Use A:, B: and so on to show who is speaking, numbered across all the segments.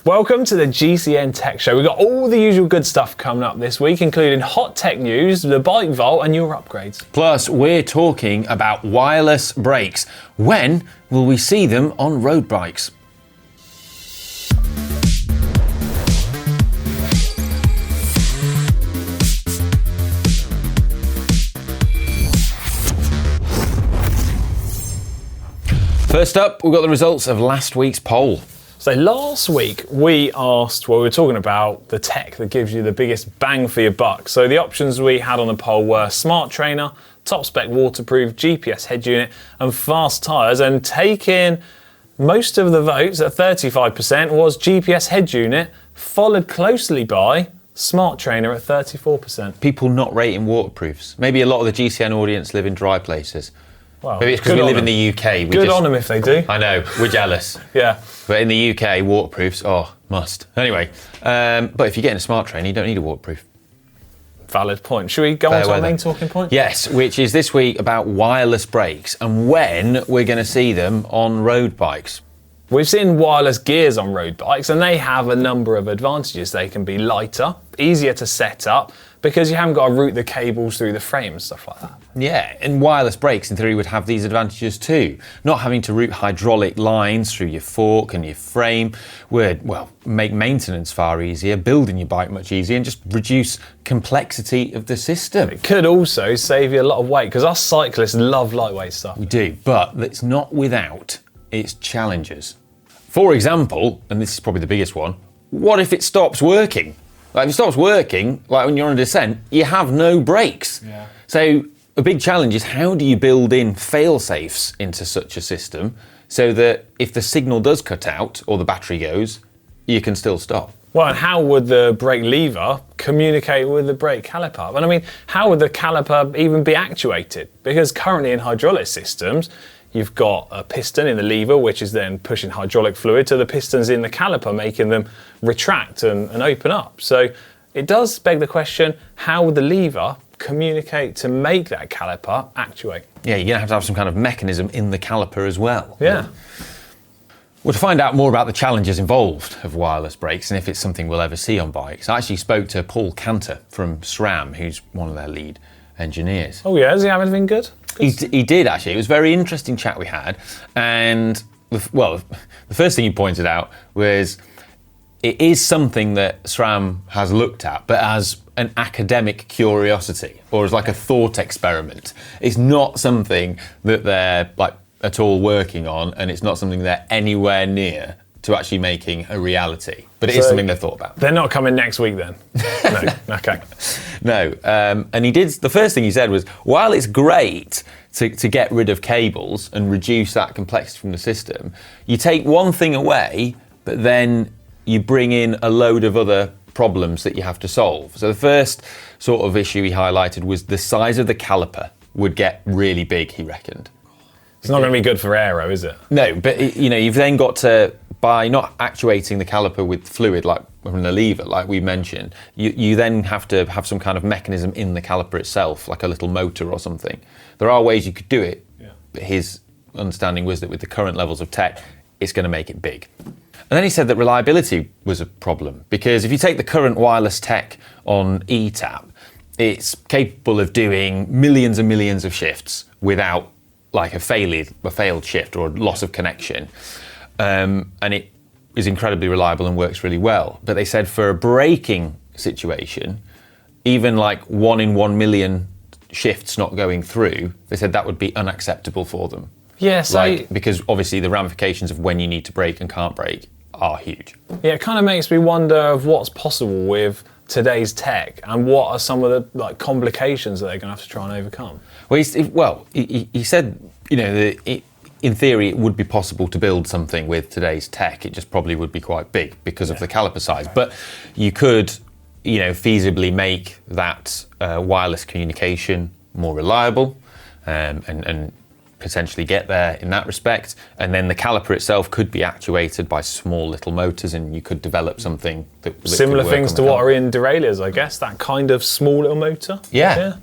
A: Welcome to the GCN Tech Show. We've got all the usual good stuff coming up this week, including hot tech news, the bike vault and your upgrades.
B: Plus, we're talking about wireless brakes. When will we see them on road bikes? First up, we've got the results of last week's poll.
A: So last week we asked, well, we were talking about the tech that gives you the biggest bang for your buck. So the options we had on the poll were smart trainer, top spec waterproof, GPS head unit and fast tyres. And taking most of the votes at 35% was GPS head unit, followed closely by smart trainer at 34%.
B: People not rating waterproofs. Maybe a lot of the GCN audience live in dry places.
A: Well,
B: maybe it's because we live in the UK.
A: Good on them if they do.
B: I know, we're jealous.
A: Yeah.
B: But in the UK, waterproofs, must. Anyway, but if you get in a smart trainer, you don't need a waterproof.
A: Valid point. Should we go on to our main talking point?
B: Yes, which is this week about wireless brakes and when we're going to see them on road bikes.
A: We've seen wireless gears on road bikes and they have a number of advantages. They can be lighter, easier to set up, because you haven't got to route the cables through the frame and stuff like that.
B: Yeah, and wireless brakes in theory would have these advantages too. Not having to route hydraulic lines through your fork and your frame would, well, make maintenance far easier, building your bike much easier and just reduce complexity of the system.
A: It could also save you a lot of weight because us cyclists love lightweight stuff.
B: We do, but it's not without its challenges. For example, and this is probably the biggest one, what if it stops working? Like if it stops working, like when you're on a descent, you have no brakes.
A: Yeah.
B: So a big challenge is how do you build in fail-safes into such a system so that if the signal does cut out or the battery goes, you can still stop?
A: Well, and how would the brake lever communicate with the brake caliper? And I mean, how would the caliper even be actuated? Because currently in hydraulic systems, you've got a piston in the lever, which is then pushing hydraulic fluid to the pistons in the caliper, making them retract and open up. So it does beg the question, how would the lever communicate to make that caliper actuate?
B: Yeah, you're going to have some kind of mechanism in the caliper as well.
A: Yeah.
B: Well, to find out more about the challenges involved of wireless brakes and if it's something we'll ever see on bikes, I actually spoke to Paul Cantor from SRAM, who's one of their lead engineers.
A: Oh yeah, does he have anything good?
B: He did actually. It was a very interesting chat we had, and the first thing he pointed out was it is something that SRAM has looked at, but as an academic curiosity or as like a thought experiment. It's not something that they're like at all working on, and it's not something they're anywhere near to actually making a reality. But it is something they've thought about.
A: They're not coming next week then? No, okay.
B: No, and the first thing he said was, while it's great to get rid of cables and reduce that complexity from the system, you take one thing away, but then you bring in a load of other problems that you have to solve. So the first sort of issue he highlighted was the size of the caliper would get really big, he reckoned.
A: It's not going to be good for aero, is it?
B: No, but you've then got to, by not actuating the caliper with fluid like from the lever, like we mentioned, you then have to have some kind of mechanism in the caliper itself, like a little motor or something. There are ways you could do it, but his understanding was that with the current levels of tech, it's going to make it big. And then he said that reliability was a problem, because if you take the current wireless tech on ETAP, it's capable of doing millions and millions of shifts without like a failed shift or a loss of connection. And it is incredibly reliable and works really well. But they said for a braking situation, even like 1 in 1 million shifts not going through, they said that would be unacceptable for them.
A: Yes,
B: because obviously the ramifications of when you need to brake and can't brake are huge.
A: Yeah, it kind of makes me wonder of what's possible with today's tech and what are some of the complications that they're going to have to try and overcome.
B: Well, he said, that in theory, it would be possible to build something with today's tech. It just probably would be quite big because of the caliper size. But you could, feasibly make that wireless communication more reliable and potentially get there in that respect. And then the caliper itself could be actuated by small little motors, and you could develop something that
A: similar things to what are in derailleurs, I guess, that kind of small little motor.
B: Yeah.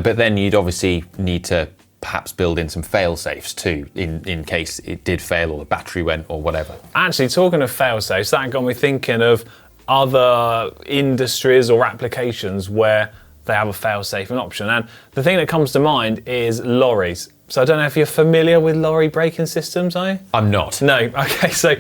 B: But then you'd obviously need to perhaps build in some fail safes too, in case it did fail or the battery went or whatever.
A: Actually, talking of fail safes, that got me thinking of other industries or applications where they have a fail safe option. And the thing that comes to mind is lorries. So I don't know if you're familiar with lorry braking systems, are you?
B: I'm not.
A: No. Okay, so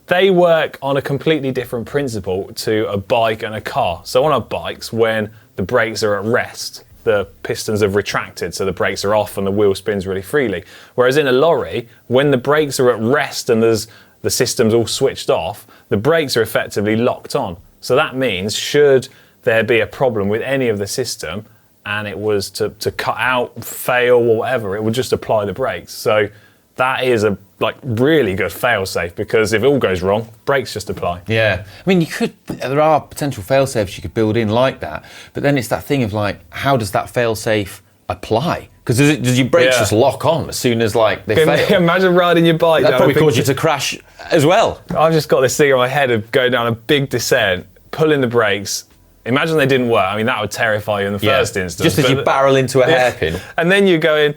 A: they work on a completely different principle to a bike and a car. So on our bikes, when the brakes are at rest, the pistons have retracted, so the brakes are off and the wheel spins really freely. Whereas in a lorry, when the brakes are at rest and the system's all switched off, the brakes are effectively locked on. So that means should there be a problem with any of the system and it was to cut out, fail or whatever, it would just apply the brakes. So that is a really good fail-safe, because if it all goes wrong, brakes just apply.
B: Yeah, I mean, there are potential fail-safes you could build in like that, but then it's that thing of how does that fail-safe apply? Because does your brakes just lock on as soon as they fail?
A: Imagine riding your bike.
B: That probably caused you to crash as well.
A: I've just got this thing in my head of going down a big descent, pulling the brakes. Imagine they didn't work. I mean, that would terrify you in the first instance.
B: Just as you barrel into a hairpin.
A: And then you're going,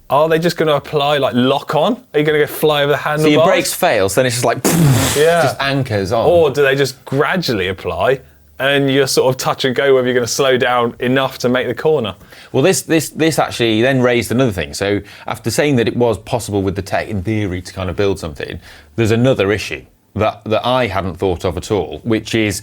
A: are they just going to apply lock on? Are you going to go fly over the handlebars?
B: So your brakes fail, so then it's just just anchors on.
A: Or do they just gradually apply and you're sort of touch and go whether you're going to slow down enough to make the corner?
B: Well, this actually then raised another thing. So after saying that it was possible with the tech in theory to kind of build something, there's another issue that I hadn't thought of at all, which is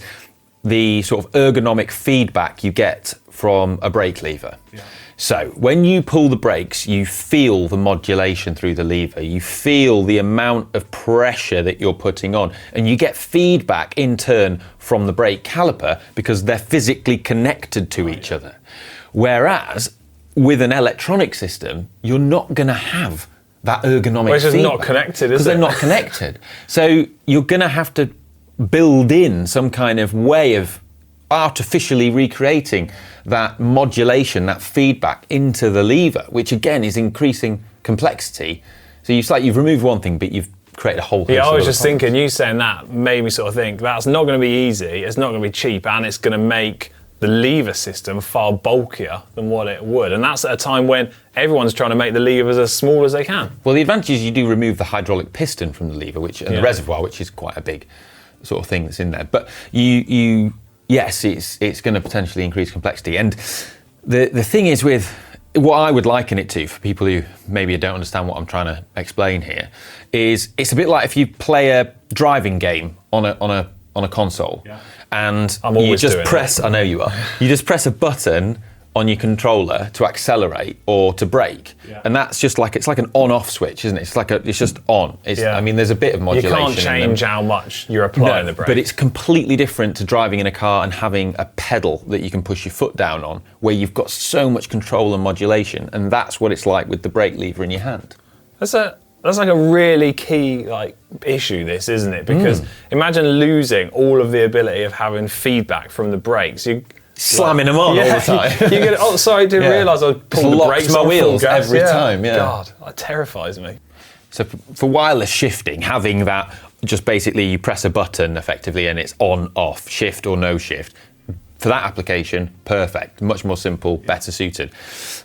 B: the sort of ergonomic feedback you get from a brake lever. Yeah. So when you pull the brakes, you feel the modulation through the lever, you feel the amount of pressure that you're putting on, and you get feedback in turn from the brake caliper because they're physically connected to each other. Whereas with an electronic system, you're not going to have that ergonomic
A: Which is
B: feedback.
A: not connected, is it?
B: Because they're not connected. So you're going to have to build in some kind of way of artificially recreating that modulation, that feedback into the lever, which again is increasing complexity. So you've removed one thing, but you've created a whole host
A: I
B: of
A: was
B: other
A: just
B: problems.
A: thinking, you saying that made me sort of think that's not going to be easy, it's not going to be cheap, and it's going to make the lever system far bulkier than what it would. And that's at a time when everyone's trying to make the levers as small as they can.
B: Well, the advantage is you do remove the hydraulic piston from the lever, and the reservoir, which is quite a big sort of thing that's in there. But yes, it's going to potentially increase complexity. And the thing is with what I would liken it to, for people who maybe don't understand what I'm trying to explain here, is it's a bit like if you play a driving game on a console, and you just press. I know you are. You just press a button on your controller to accelerate or to brake, and that's just it's like an on-off switch, isn't it? It's just on. I mean, there's a bit of modulation.
A: You can't change how much you're applying the brake.
B: But it's completely different to driving in a car and having a pedal that you can push your foot down on, where you've got so much control and modulation, and that's what it's like with the brake lever in your hand. That's
A: like a really key issue, this, isn't it? Because imagine losing all of the ability of having feedback from the brakes.
B: Slamming them on all the time.
A: You get, sorry, I didn't realise I pulled the brakes
B: my
A: on
B: wheels every time.
A: God, that terrifies me.
B: So for wireless shifting, having that, just basically you press a button effectively and it's on, off, shift or no shift. For that application, perfect, much more simple, better suited.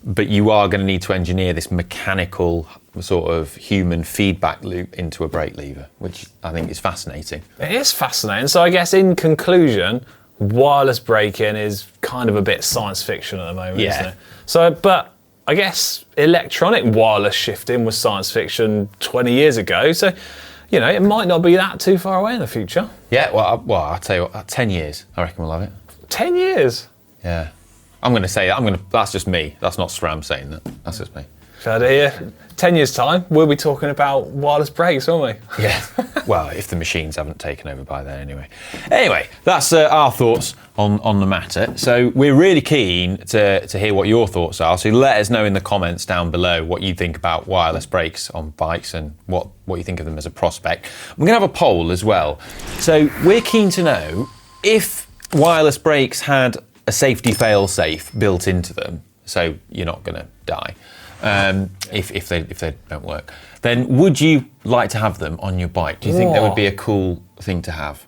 B: But you are going to need to engineer this mechanical sort of human feedback loop into a brake lever, which I think is fascinating.
A: It is fascinating. So I guess in conclusion, wireless braking is kind of a bit science fiction at the moment, isn't it? So, but I guess electronic wireless shifting was science fiction 20 years ago. So, it might not be that too far away in the future.
B: Yeah, well, I'll tell you what, 10 years, I reckon we'll have it.
A: 10 years?
B: Yeah. I'm going to say that. That's just me. That's not SRAM saying that. That's just me.
A: Heard it here. 10 years' time, we'll be talking about wireless brakes, won't we?
B: Yeah. Well, if the machines haven't taken over by then, anyway. Anyway, that's our thoughts on the matter. So we're really keen to hear what your thoughts are. So let us know in the comments down below what you think about wireless brakes on bikes and what you think of them as a prospect. We're going to have a poll as well. So we're keen to know if wireless brakes had a safety fail-safe built into them, so you're not going to die. If they don't work, then would you like to have them on your bike? Do you think that would be a cool thing to have?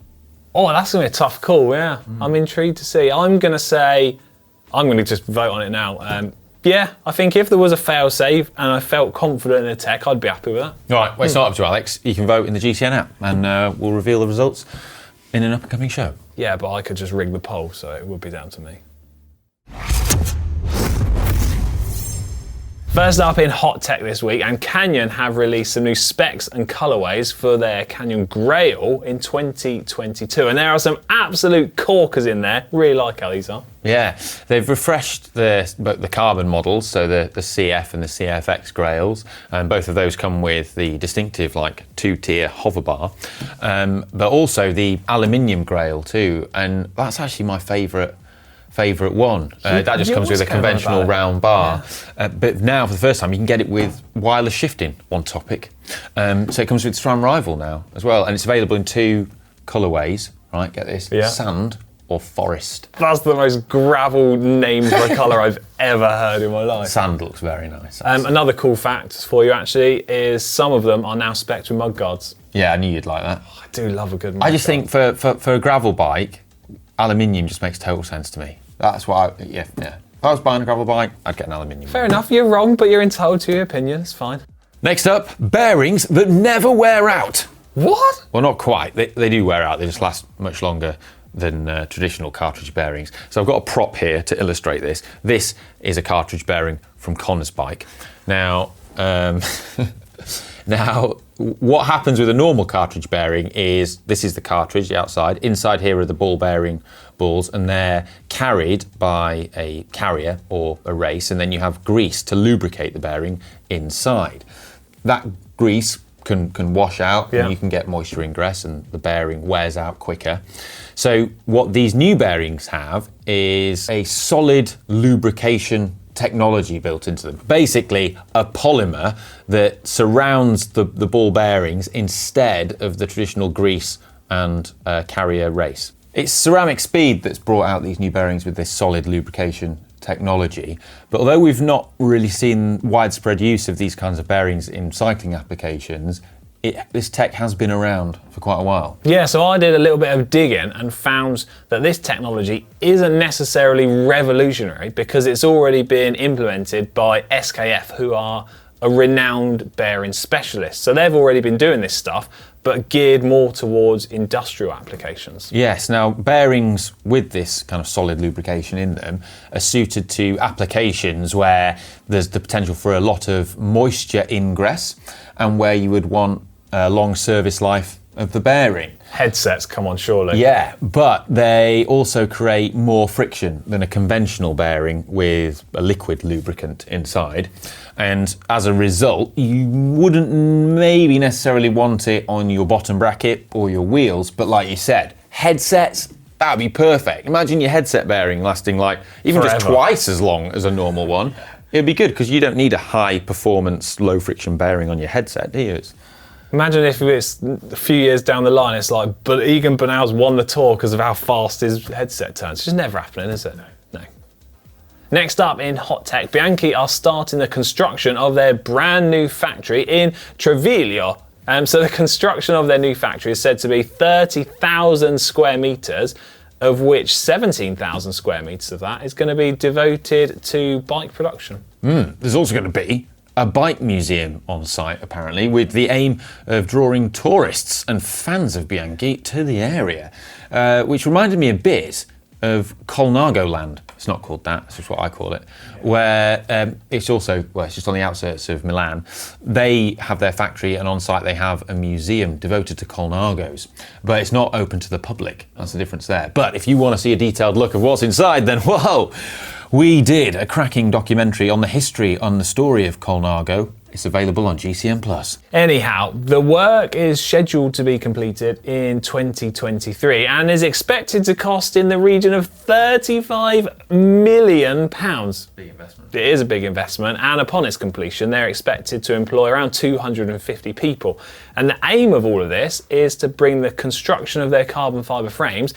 A: Oh, that's going to be a tough call, yeah. I'm intrigued to see. I'm going to just vote on it now. Yeah, I think if there was a fail-safe and I felt confident in the tech, I'd be happy with that.
B: All right, well, it's not up to Alex. You can vote in the GCN app, and we'll reveal the results in an up-and-coming show.
A: Yeah, but I could just rig the poll, so it would be down to me. First up in hot tech this week, and Canyon have released some new specs and colorways for their Canyon Grail in 2022. And there are some absolute corkers in there. Really like how these are.
B: Yeah, they've refreshed the carbon models, so the CF and the CFX Grails, and both of those come with the distinctive like 2-tier hover bar, but also the aluminium Grail too, and that's actually my favourite one. That just comes with a conventional round bar. Yeah. But now, for the first time, you can get it with wireless shifting on topic. So it comes with SRAM Rival now as well, and it's available in 2 colourways, right? Get this, sand or forest.
A: That's the most gravel name for a colour I've ever heard in my life.
B: Sand looks very nice.
A: Another cool fact for you, actually, is some of them are now spec'd with mudguards.
B: Yeah, I knew you'd like that.
A: Oh, I do love a good mudguard.
B: I just think for a gravel bike, aluminium just makes total sense to me. That's why, If I was buying a gravel bike, I'd get an aluminium.
A: Fair enough, you're wrong, but you're entitled to your opinion, it's fine.
B: Next up, bearings that never wear out.
A: What?
B: Well, not quite. They do wear out, they just last much longer than traditional cartridge bearings. So I've got a prop here to illustrate this. This is a cartridge bearing from Connor's bike. Now, what happens with a normal cartridge bearing is, this is the cartridge, the outside. Inside here are the ball bearing balls, and they're carried by a carrier or a race, and then you have grease to lubricate the bearing inside. That grease can wash out, and you can get moisture ingress, and the bearing wears out quicker. So what these new bearings have is a solid lubrication technology built into them. Basically, a polymer that surrounds the ball bearings instead of the traditional grease and carrier race. It's ceramic speed that's brought out these new bearings with this solid lubrication technology. But although we've not really seen widespread use of these kinds of bearings in cycling applications, this tech has been around for quite a while. Yeah,
A: so I did a little bit of digging and found that this technology isn't necessarily revolutionary because it's already been implemented by SKF, who are a renowned bearing specialist. So they've already been doing this stuff, but geared more towards industrial applications.
B: Yes, now bearings with this kind of solid lubrication in them are suited to applications where there's the potential for a lot of moisture ingress and where you would want a long service life of the bearing.
A: Headsets, come on, surely.
B: Yeah, but they also create more friction than a conventional bearing with a liquid lubricant inside. And as a result, you wouldn't maybe necessarily want it on your bottom bracket or your wheels, but like you said, headsets, that'd be perfect. Imagine your headset bearing lasting like even
A: forever.
B: Just twice as long as a normal one. It'd be good because you don't need a high performance, low friction bearing on your headset, do you?
A: Imagine if it's a few years down the line, it's like, but Egan Bernal's won the Tour because of how fast his headset turns. It's just never happening, is it? No. Next up in hot tech, Bianchi are starting the construction of their brand new factory in Treviglio. So the construction of their new factory is said to be 30,000 square metres, of which 17,000 square metres of that is going to be devoted to bike production.
B: There's also going to be a bike museum on site, apparently, with the aim of drawing tourists and fans of Bianchi to the area, which reminded me a bit of Colnago Land. It's not called that, it's just what I call it, where it's also, it's just on the outskirts of Milan. They have their factory, and on site they have a museum devoted to Colnagos, but it's not open to the public. That's the difference there. But if you want to see a detailed look of what's inside, then whoa! We did a cracking documentary on the history, on the story of Colnago. It's available on GCN+.
A: Anyhow, the work is scheduled to be completed in 2023 and is expected to cost in the region of £35 million.
B: Big investment.
A: It is a big investment, and upon its completion, they're expected to employ around 250 people. And the aim of all of this is to bring the construction of their carbon fibre frames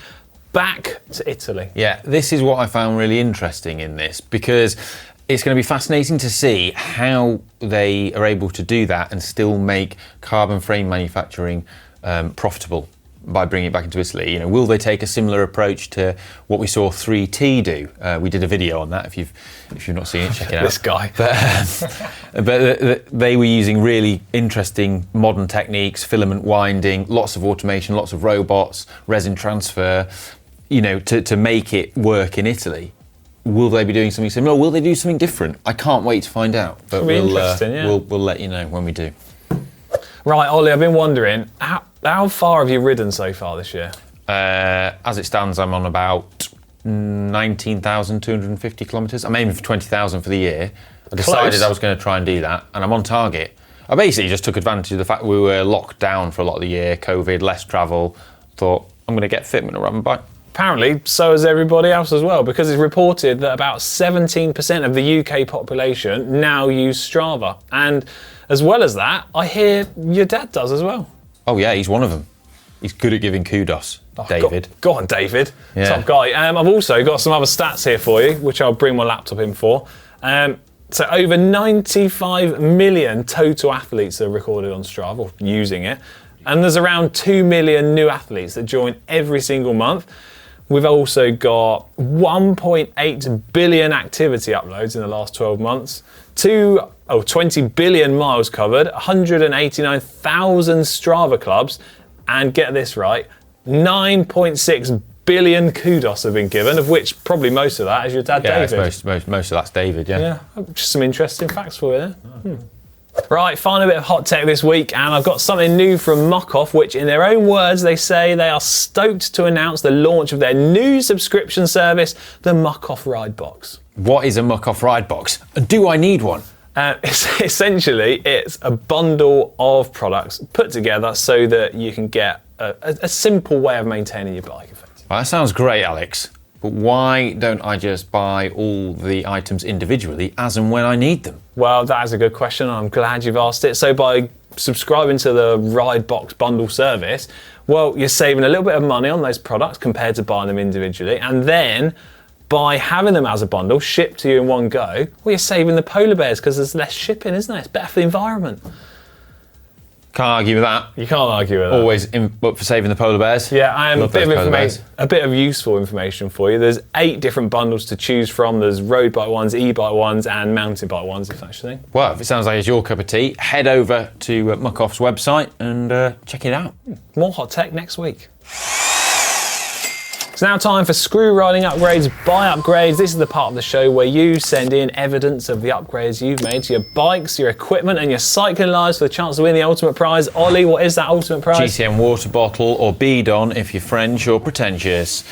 A: back to Italy.
B: Yeah, this is what I found really interesting in this, because it's going to be fascinating to see how they are able to do that and still make carbon frame manufacturing profitable by bringing it back into Italy. You know, will they take a similar approach to what we saw 3T do? We did a video on that. If you've not seen it, check it out.
A: This guy.
B: But they were using really interesting modern techniques, filament winding, lots of automation, lots of robots, resin transfer, you know, to make it work in Italy. Will they be doing something similar? Or will they do something different? I can't wait to find out. But we'll let you know when we do.
A: Right, Ollie, I've been wondering, how far have you ridden so far this year?
B: As it stands, I'm on about 19,250 kilometres. I'm aiming for 20,000 for the year. I decided
A: Close.
B: I was going to try and do that, and I'm on target. I basically just took advantage of the fact that we were locked down for a lot of the year, COVID, less travel. Thought, I'm going to get fit, I'm going to ride my bike.
A: Apparently, so is everybody else as well, because it's reported that about 17% of the UK population now use Strava. And as well as that, I hear your dad does as well.
B: Oh yeah, he's one of them. He's good at giving kudos, David.
A: Go on, David.
B: Yeah.
A: Top guy. I've also got some other stats here for you, which I'll bring my laptop in for. So over 95 million total athletes are recorded on Strava, or using it. And there's around 2 million new athletes that join every single month. We've also got 1.8 billion activity uploads in the last 12 months, 20 billion miles covered, 189,000 Strava clubs, and get this right, 9.6 billion kudos have been given, of which probably most of that is your dad, David.
B: Most of that's David, yeah.
A: Yeah, just some interesting facts for you there. Right, final bit of hot tech this week, and I've got something new from Muck-Off, which in their own words, they say they are stoked to announce the launch of their new subscription service, the Muck-Off Ride Box.
B: What is a Muck-Off Ride Box? And do I need one?
A: Essentially, it's a bundle of products put together so that you can get a simple way of maintaining your bike, effectively.
B: Well, that sounds great, Alex. But why don't I just buy all the items individually as and when I need them?
A: Well, that is a good question, and I'm glad you've asked it. So by subscribing to the Ride Box bundle service, well, you're saving a little bit of money on those products compared to buying them individually. And then by having them as a bundle shipped to you in one go, well, you're saving the polar bears because there's less shipping, isn't it? It's better for the environment.
B: Can't argue with that.
A: You can't argue with that.
B: Always up for saving the polar bears.
A: Yeah, I am
B: Love
A: a bit of
B: those polar
A: information,
B: bears.
A: a bit of useful information for you. There's 8 different bundles to choose from. There's road bike ones, e-bike ones, and mountain bike ones, if that's your thing.
B: Well, if it sounds like it's your cup of tea, head over to Muck-Off's website and check it out.
A: More hot tech next week. It's now time for Screw Riding Upgrades by Upgrades. This is the part of the show where you send in evidence of the upgrades you've made to your bikes, your equipment, and your cycling lives for the chance to win the ultimate prize. Ollie, what is that ultimate prize?
B: GCN water bottle or bidon if you're French or pretentious.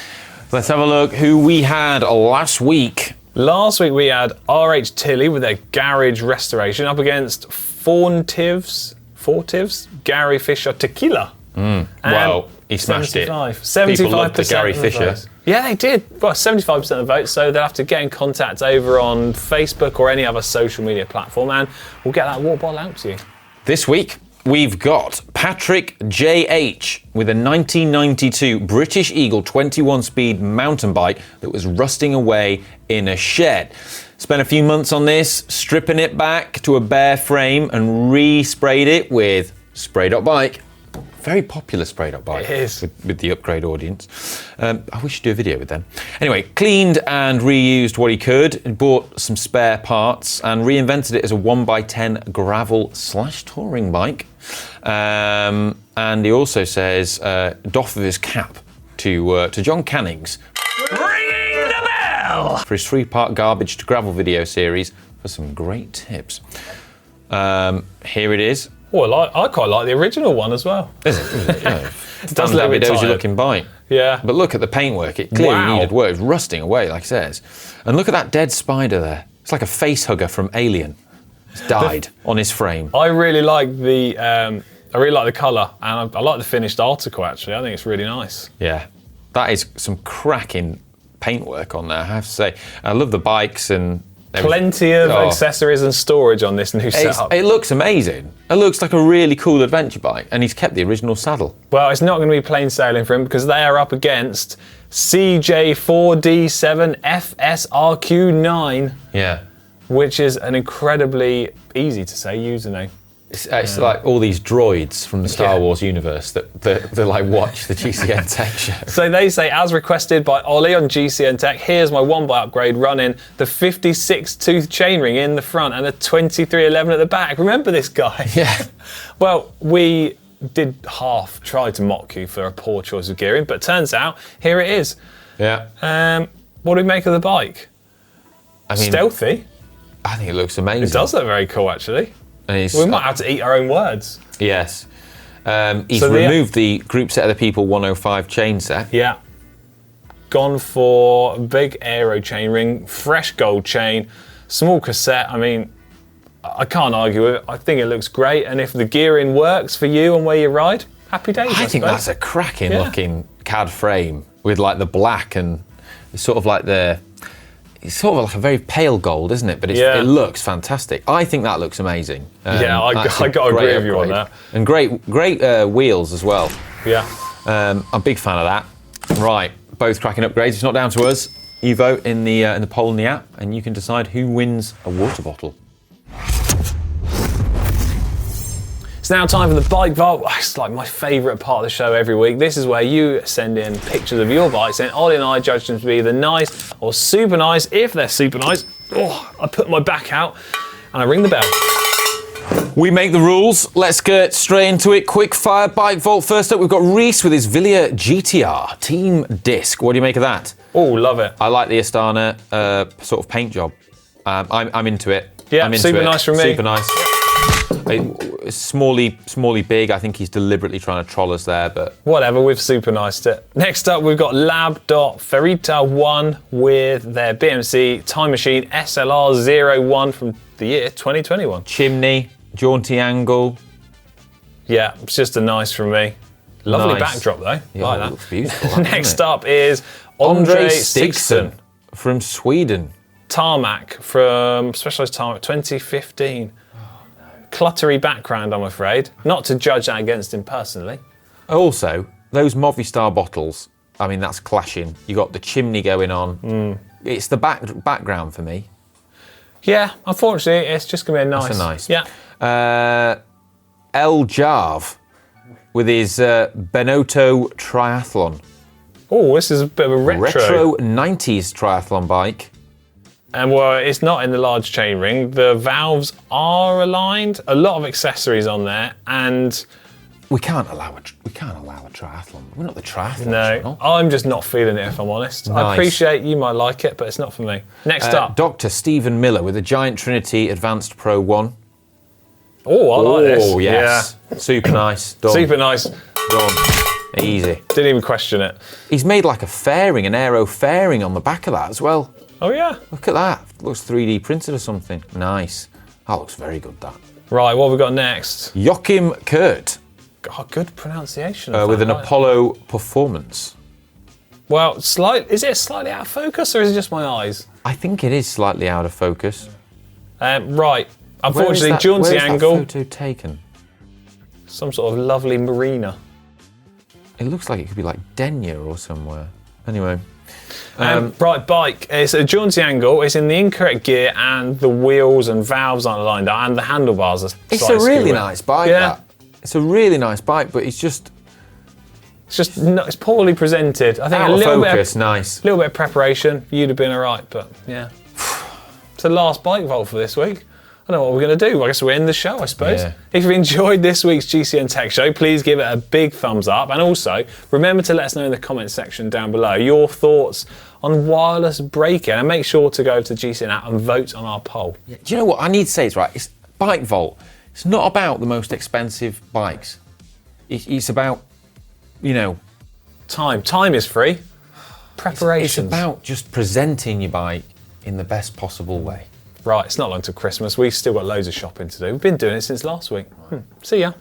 B: Let's have a look who we had last week.
A: Last week we had RH Tilly with their garage restoration up against Fortives, Gary Fisher Tequila.
B: Well, he smashed
A: 75%.
B: People loved the Gary
A: of the
B: Fisher.
A: votes. Yeah, they did. Well, 75% of the votes, so they'll have to get in contact over on Facebook or any other social media platform, and we'll get that water bottle out to you.
B: This week, we've got PATRICKJH with a 1992 British Eagle 21-speed mountain bike that was rusting away in a shed. Spent a few months on this, stripping it back to a bare frame and re-sprayed it with Spray.Bike. Very popular Spray.Bike
A: It is.
B: with the upgrade audience. I wish to do a video with them. Anyway, cleaned and reused what he could, and bought some spare parts and reinvented it as a 1x10 gravel/touring bike. And he also says, doff of his cap to John Cannings. Ringing the bell! For his 3-part garbage to gravel video series for some great tips. Here it is.
A: Well, I quite like the original one as well.
B: Is it? Yeah.
A: It does look a bit tired.
B: looking bike.
A: Yeah.
B: But look at the paintwork. It clearly needed work. It's rusting away, like it says. And look at that dead spider there. It's like a face hugger from Alien. It's died on his frame.
A: I really like the colour, and I like the finished article. Actually, I think it's really nice.
B: Yeah, that is some cracking paintwork on there, I have to say. I love the bikes and
A: plenty of accessories and storage on this new setup.
B: It looks amazing. It looks like a really cool adventure bike, and he's kept the original saddle.
A: Well, it's not going to be plain sailing for him because they are up against CJ4D7 FSRQ9.
B: Yeah.
A: Which is an incredibly easy to say username.
B: It's like all these droids from the Star Wars universe that like watch the GCN Tech Show.
A: So they say, as requested by Ollie on GCN Tech, here's my 1-byte upgrade running the 56-tooth chainring in the front and a 2311 at the back. Remember this guy?
B: Yeah.
A: Well, we did try to mock you for a poor choice of gearing, but turns out, here it is.
B: Yeah.
A: What do we make of the bike?
B: I mean,
A: stealthy.
B: I think it looks amazing.
A: It does look very cool, actually. We might have to eat our own words.
B: Yes. He's removed the group set of the people 105 chain set.
A: Yeah. Gone for big aero chain ring, fresh gold chain, small cassette. I mean, I can't argue with it. I think it looks great. And if the gearing works for you and where you ride, happy days.
B: I think that's a cracking looking CAD frame with like the black and sort of like it's sort of like a very pale gold, isn't it? But it looks fantastic. I think that looks amazing.
A: I got to agree with you on that.
B: And great wheels as well.
A: Yeah.
B: I'm a big fan of that. Right, both cracking upgrades. It's not down to us. You vote in the poll in the app, and you can decide who wins a water bottle.
A: It's now time for the bike vault. It's like my favourite part of the show every week. This is where you send in pictures of your bikes, and Ollie and I judge them to be either nice or super nice. If they're super nice, I put my back out and I ring the bell.
B: We make the rules. Let's get straight into it. Quick fire bike vault. First up, we've got Reese with his Villia GTR Team Disc. What do you make of that?
A: Oh, love it.
B: I like the Astana sort of paint job. I'm into it.
A: Yeah,
B: I'm into
A: super
B: it.
A: nice from me.
B: Super nice. It's smally big. I think he's deliberately trying to troll us there, but
A: whatever. We've super niced it. Next up, we've got Lab.Ferrita1 with their BMC Time Machine SLR01 from the year 2021.
B: Chimney, jaunty angle.
A: Yeah, it's just a nice from me. Lovely backdrop though.
B: Yeah,
A: like that.
B: Looks beautiful.
A: Next up is Andre Stigson
B: from Sweden.
A: Tarmac from Specialized Tarmac 2015. Cluttery background, I'm afraid. Not to judge that against him personally.
B: Also, those Movistar bottles, I mean, that's clashing. You got the chimney going on. It's the background for me.
A: Yeah, unfortunately, it's just going to be a nice.
B: That's a nice.
A: Yeah.
B: El Jarv with his Benotto Triathlon.
A: Oh, this is a bit of a retro
B: 90s triathlon bike.
A: And well, it's not in the large chainring. The valves are aligned. A lot of accessories on there, and
B: we can't allow a triathlon. We're not the triathlon
A: channel. I'm just not feeling it, if I'm honest. Nice. I appreciate you might like it, but it's not for me. Next up,
B: Dr. Stephen Miller with the Giant Trinity Advanced Pro 1.
A: Oh, I like this.
B: Oh yes, super nice. Done.
A: Super nice.
B: Done. Easy.
A: Didn't even question it.
B: He's made like a fairing, an aero fairing on the back of that as well.
A: Oh yeah.
B: Look at that. Looks 3D printed or something. Nice. That looks very good, that.
A: Right, what have we got next?
B: JOCHIMKURT.
A: God, good pronunciation.
B: With an Apollo Performance.
A: Well, is it slightly out of focus or is it just my eyes?
B: I think it is slightly out of focus.
A: Right. Unfortunately, jaunty angle.
B: Where is that photo taken?
A: Some sort of lovely marina.
B: It looks like it could be like Denia or somewhere. Anyway.
A: Right, bike. It's a jaunty angle. It's in the incorrect gear, and the wheels and valves aren't aligned, and the handlebars are.
B: It's a really nice bike. Yeah, it's a really nice bike, but it's
A: poorly presented. I think
B: out
A: a little
B: of focus.
A: bit,
B: nice.
A: A little bit of preparation, you'd have been all right. But yeah, it's the last bike vault for this week. I don't know what we're going to do. I guess we'll end the show, I suppose. Yeah. If you've enjoyed this week's GCN Tech Show, please give it a big thumbs up. And also, remember to let us know in the comments section down below your thoughts on wireless braking. And make sure to go to the GCN app and vote on our poll.
B: Yeah. Do you know what I need to say is right? It's Bike Vault. It's not about the most expensive bikes. It's about,
A: time. Time is free. Preparation.
B: It's about just presenting your bike in the best possible way.
A: Right, it's not long till Christmas. We've still got loads of shopping to do. We've been doing it since last week. See ya.